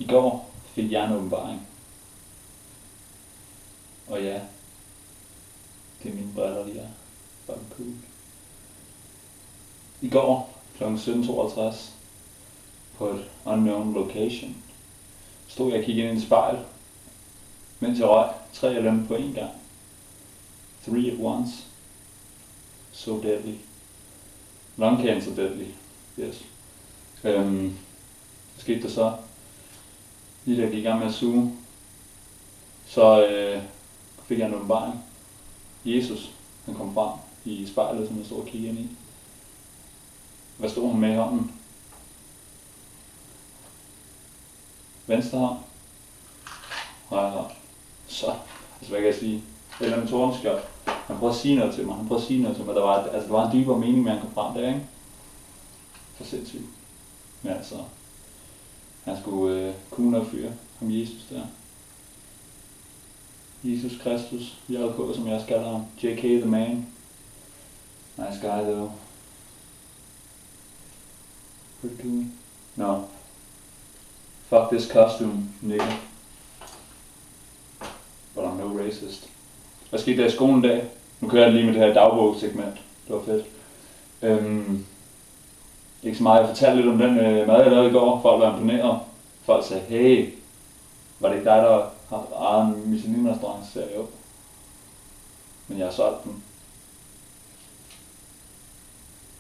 I går fik jeg en åbenbaring. Og ja, det er mine briller, de er fucking cool. I går kl. 17.52 på et unknown location stod jeg og kiggede ind i et spejl, mens jeg røg 3 af dem på en gang. 3 at once. So deadly. Lung cancer deadly. Yes. Hvad skete der så? Lige da jeg gik i gang med at suge, så fik jeg en åbenbaring. Jesus, han kom frem i spejlet, som jeg stod og kiggede ind i. Hvad stod han med i hånden? Venstre hånd. Højre hånd. Så, altså hvad kan jeg sige? Eller en tordenskjold. Han prøvede at sige noget til mig. Der var en dybere mening med, at han kom frem der, ikke? For sindssygt. Men altså, han skulle kunne opfyre ham Jesus der. Jesus Kristus, JK, som jeg også kalder ham. JK the man. Nice guy though. Pretty cool. No. Fuck this costume, nigga. But I'm no racist. Hvad skete der i skolen i dag? Nu kører jeg lige med det her dagbogssegment. Det var fedt. Ikke så meget. Jeg fortalte lidt om den mad, jeg lavede i går. Folk var imponeret. Folk sagde, hey, var det ikke dig, der har ejet en Michelin-restaurant? Så sagde jeg jo. Men jeg har solgt den.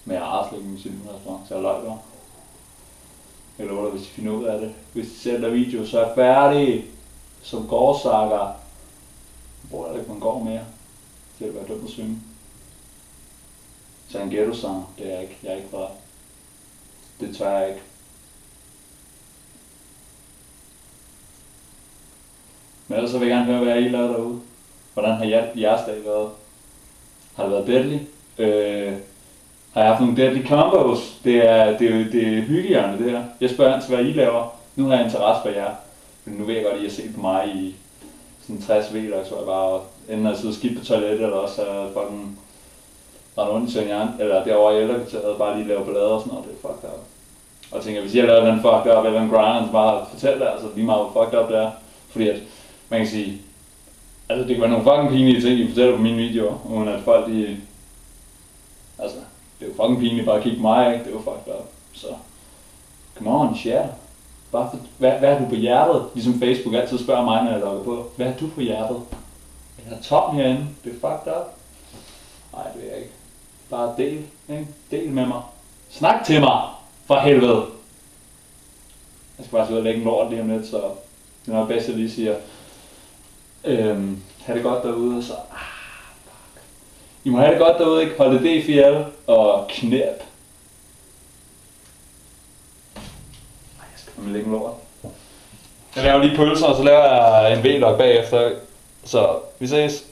Men jeg har slet ikke en Michelin-restaurant, så jeg løg bare. Jeg lover dig, hvis de finder ud af det. Hvis de ser der video, så er jeg færdig. Som gårdsakker. Jeg bruger ikke på en gård mere. Det vil være dumt at synge. Så en ghetto-sang, det er jeg ikke. Jeg er ikke fra. Det tør jeg ikke. Men ellers så vil jeg gerne høre, hvad I laver derude. Hvordan har jeres dag været? Har det været deadly? Har jeg haft nogle deadly combos? Det er hyggehjørnet det her. Jeg spørger altid, hvad I laver. Nu har jeg interesse for jer. Men nu ved jeg godt, at I har set på mig i sådan 60 videoer, så jeg bare enten at sidde skidt på toilettet, eller også fucking rende rundt i Sønjern, eller derovre i ældrekvarteret, bare lige lave ballade og sådan noget. Det er fucked up. Og jeg tænker, hvis I har lavet den fucked up, eller en grind, så bare fortæl det, altså lige meget hvor fucked up det er. Fordi at, man kan sige, altså det kan være nogle fucking pinlige ting, I fortæller på mine videoer, uden at folk de, altså det er jo fucking pinligt bare at kigge på mig, ikke? Det er jo fucked up. Så, come on, share. Bare for, hvad er du på hjertet? Ligesom Facebook altid spørger mig, når jeg logger på. Hvad er du på hjertet? Jeg er tom herinde. Det er fucked up. Nej, det er jeg ikke. Bare del, ikke? Del med mig. Snak til mig! For helvede! Jeg skal bare sidde og lægge en lort lige om lidt, så det er nok bedst, at lige siger ha' det godt derude, så fuck. I må have det godt derude, ikke? Hold det D4L og knæp. Jeg vil lægge en lort. Jeg laver lige pølser, og så laver jeg en V-log bagefter. Så vi ses.